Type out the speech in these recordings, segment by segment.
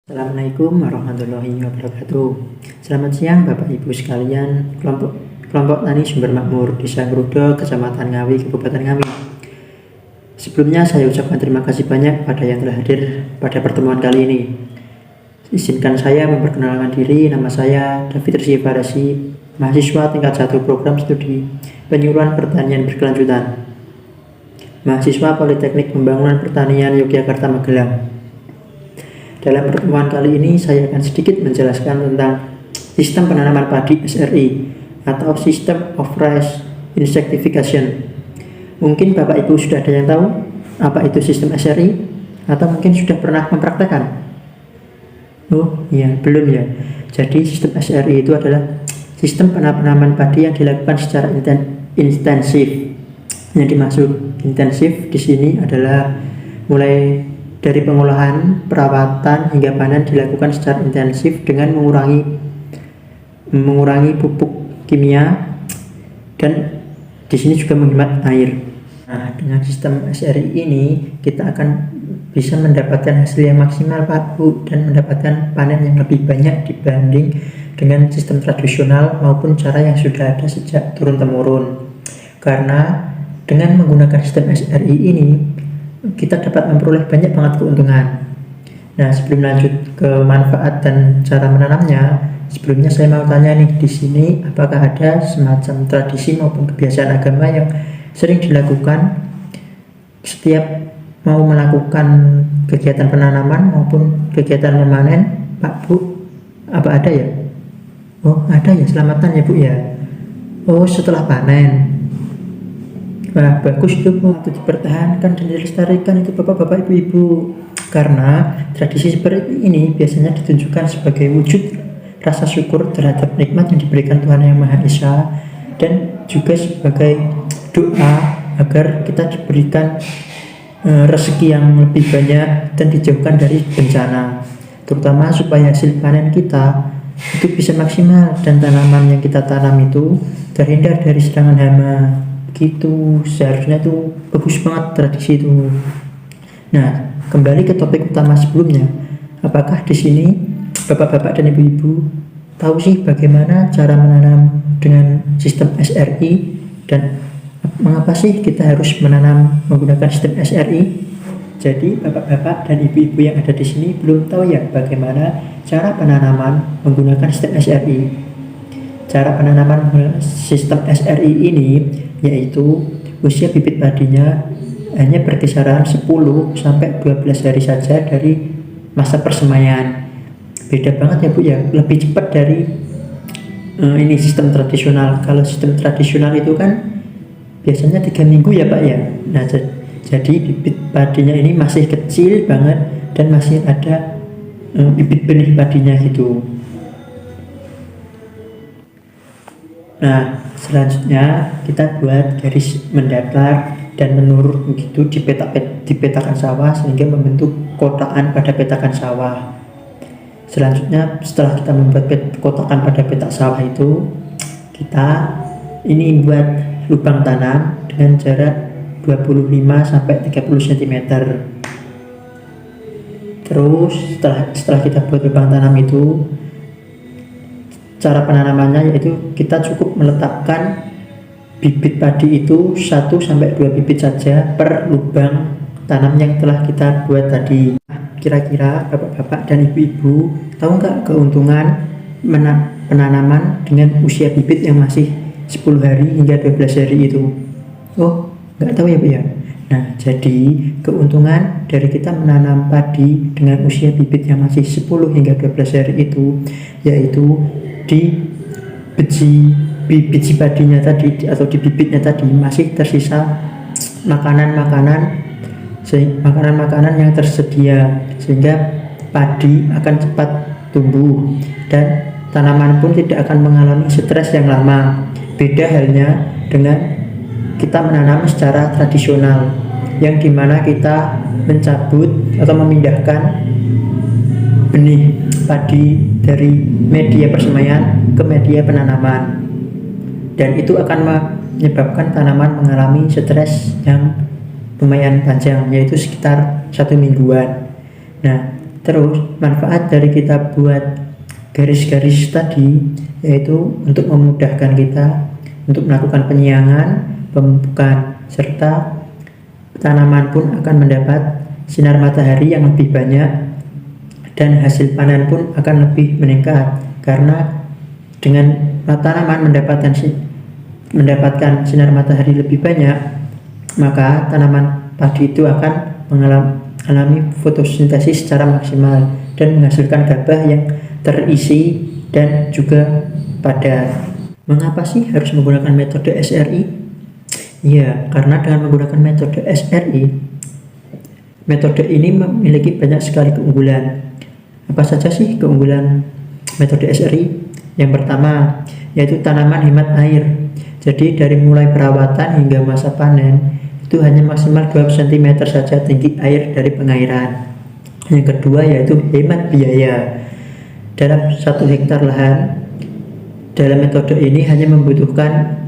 Assalamualaikum warahmatullahi wabarakatuh. Selamat siang Bapak Ibu sekalian, kelompok Tani Sumber Makmur, Desa Ngrudo, Kecamatan Ngawi, Kabupaten Ngawi. Sebelumnya saya ucapkan terima kasih banyak pada yang telah hadir pada pertemuan kali ini. Izinkan saya memperkenalkan diri. Nama saya David Rizky Farasi, mahasiswa tingkat 1 program studi penyuluhan pertanian berkelanjutan, mahasiswa Politeknik Pembangunan Pertanian Yogyakarta Magelang. Dalam pertemuan kali ini saya akan sedikit menjelaskan tentang sistem penanaman padi SRI atau System of Rice Insectification. Mungkin Bapak Ibu sudah ada yang tahu apa itu sistem SRI atau mungkin sudah pernah mempraktekkan? Oh iya, belum ya. Jadi sistem SRI itu adalah sistem penanaman padi yang dilakukan secara intensif. Yang dimaksud intensif di sini adalah mulai dari pengolahan, perawatan hingga panen dilakukan secara intensif dengan mengurangi pupuk kimia dan di sini juga menghemat air. Nah, dengan sistem SRI ini kita akan bisa mendapatkan hasil yang maksimal Pak Bu dan mendapatkan panen yang lebih banyak dibanding dengan sistem tradisional maupun cara yang sudah ada sejak turun-temurun. Karena dengan menggunakan sistem SRI ini kita dapat memperoleh banyak banget keuntungan. Nah, sebelum lanjut ke manfaat dan cara menanamnya, sebelumnya saya mau tanya nih, di sini apakah ada semacam tradisi maupun kebiasaan agama yang sering dilakukan setiap mau melakukan kegiatan penanaman maupun kegiatan memanen, Pak Bu? Apa ada ya? Oh, ada ya, selamatan ya Bu ya. Oh, setelah panen. Wah, bagus itu Bu, itu dipertahankan dan dilestarikan itu Bapak-bapak, Ibu-ibu. Karena tradisi seperti ini biasanya ditunjukkan sebagai wujud rasa syukur terhadap nikmat yang diberikan Tuhan Yang Maha Esa dan juga sebagai doa agar kita diberikan rezeki yang lebih banyak dan dijauhkan dari bencana, terutama supaya hasil panen kita itu bisa maksimal dan tanaman yang kita tanam itu terhindar dari serangan hama. Gitu, seharusnya tuh bagus banget tradisi itu. Nah, kembali ke topik utama sebelumnya. Apakah di sini Bapak-bapak dan Ibu-ibu tahu sih bagaimana cara menanam dengan sistem SRI dan mengapa sih kita harus menanam menggunakan sistem SRI? Jadi Bapak-bapak dan Ibu-ibu yang ada di sini belum tahu ya bagaimana cara penanaman menggunakan sistem SRI. Cara penanaman sistem SRI ini yaitu usia bibit padinya hanya berkisaran 10 sampai 12 hari saja dari masa persemaian. Beda banget ya Bu ya, lebih cepat dari ini sistem tradisional. Kalau sistem tradisional itu kan biasanya 3 minggu ya Pak ya. Nah, jadi bibit padinya ini masih kecil banget dan masih ada bibit benih padinya gitu. Nah, selanjutnya kita buat garis mendatar dan menurun begitu di petakan sawah sehingga membentuk kotakan pada petakan sawah. Selanjutnya setelah kita membuat kotakan pada petak sawah itu, kita ini buat lubang tanam dengan jarak 25 sampai 30 cm. Terus setelah kita buat lubang tanam itu, cara penanamannya yaitu kita cukup meletakkan bibit padi itu 1-2 bibit saja per lubang tanam yang telah kita buat tadi. Kira-kira Bapak-bapak dan Ibu-ibu tahu nggak keuntungan penanaman dengan usia bibit yang masih 10 hari hingga 12 hari itu? Oh, nggak tahu ya Bu ya? Nah, jadi keuntungan dari kita menanam padi dengan usia bibit yang masih 10 hingga 12 hari itu yaitu di biji padinya tadi atau di bibitnya tadi masih tersisa makanan-makanan yang tersedia sehingga padi akan cepat tumbuh dan tanaman pun tidak akan mengalami stres yang lama. Beda halnya dengan kita menanam secara tradisional yang dimana kita mencabut atau memindahkan benih padi dari media persemaian ke media penanaman, dan itu akan menyebabkan tanaman mengalami stres yang lumayan panjang, yaitu sekitar 1 mingguan. Nah, Terus manfaat dari kita buat garis-garis tadi yaitu untuk memudahkan kita untuk melakukan penyiangan, pemupukan, serta tanaman pun akan mendapat sinar matahari yang lebih banyak dan hasil panen pun akan lebih meningkat, karena dengan tanaman mendapatkan sinar matahari lebih banyak, maka tanaman padi itu akan mengalami fotosintesis secara maksimal dan menghasilkan gabah yang terisi dan juga padat. Mengapa sih harus menggunakan metode SRI? Ya, karena dengan menggunakan metode SRI, metode ini memiliki banyak sekali keunggulan. Apa saja sih keunggulan metode SRI? Yang pertama, yaitu tanaman hemat air. Jadi dari mulai perawatan hingga masa panen, itu hanya maksimal 2 cm saja tinggi air dari pengairan. Yang kedua, yaitu hemat biaya. Dalam 1 hektar lahan, dalam metode ini hanya membutuhkan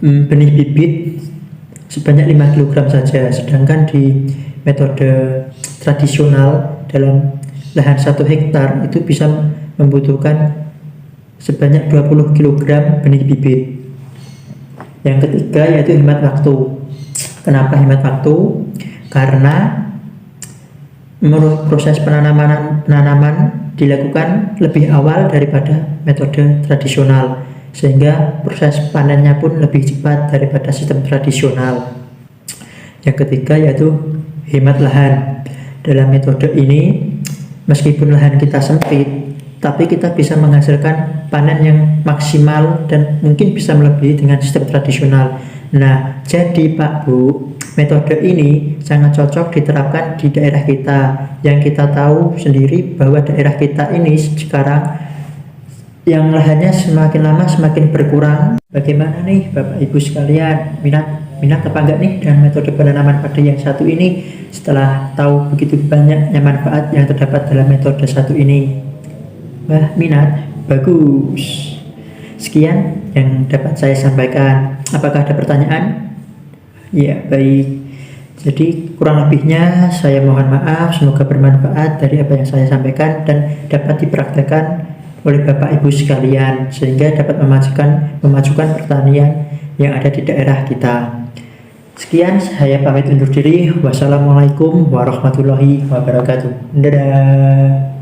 benih bibit sebanyak 5 kg saja, sedangkan di metode tradisional dalam lahan 1 hektar itu bisa membutuhkan sebanyak 20 kg benih bibit. Yang ketiga yaitu hemat waktu. Kenapa hemat waktu? Karena proses penanaman dilakukan lebih awal daripada metode tradisional, sehingga proses panennya pun lebih cepat daripada sistem tradisional. Yang ketiga yaitu hemat lahan. Dalam metode ini, meskipun lahan kita sempit, tapi kita bisa menghasilkan panen yang maksimal dan mungkin bisa melebihi dengan sistem tradisional. Nah, jadi Pak Bu, metode ini sangat cocok diterapkan di daerah kita, yang kita tahu sendiri bahwa daerah kita ini sekarang yang lahannya semakin lama semakin berkurang. Bagaimana nih Bapak Ibu sekalian, minat apa enggak nih dengan metode penanaman padi yang satu ini setelah tahu begitu banyaknya manfaat yang terdapat dalam metode satu ini? Wah, minat? Bagus. Sekian yang dapat saya sampaikan. Apakah ada pertanyaan? Ya, baik. Jadi kurang lebihnya saya mohon maaf, semoga bermanfaat dari apa yang saya sampaikan dan dapat dipraktekkan oleh Bapak Ibu sekalian, sehingga dapat memajukan pertanian yang ada di daerah kita. Sekian, saya pamit undur diri. Wassalamualaikum warahmatullahi wabarakatuh. Dadah.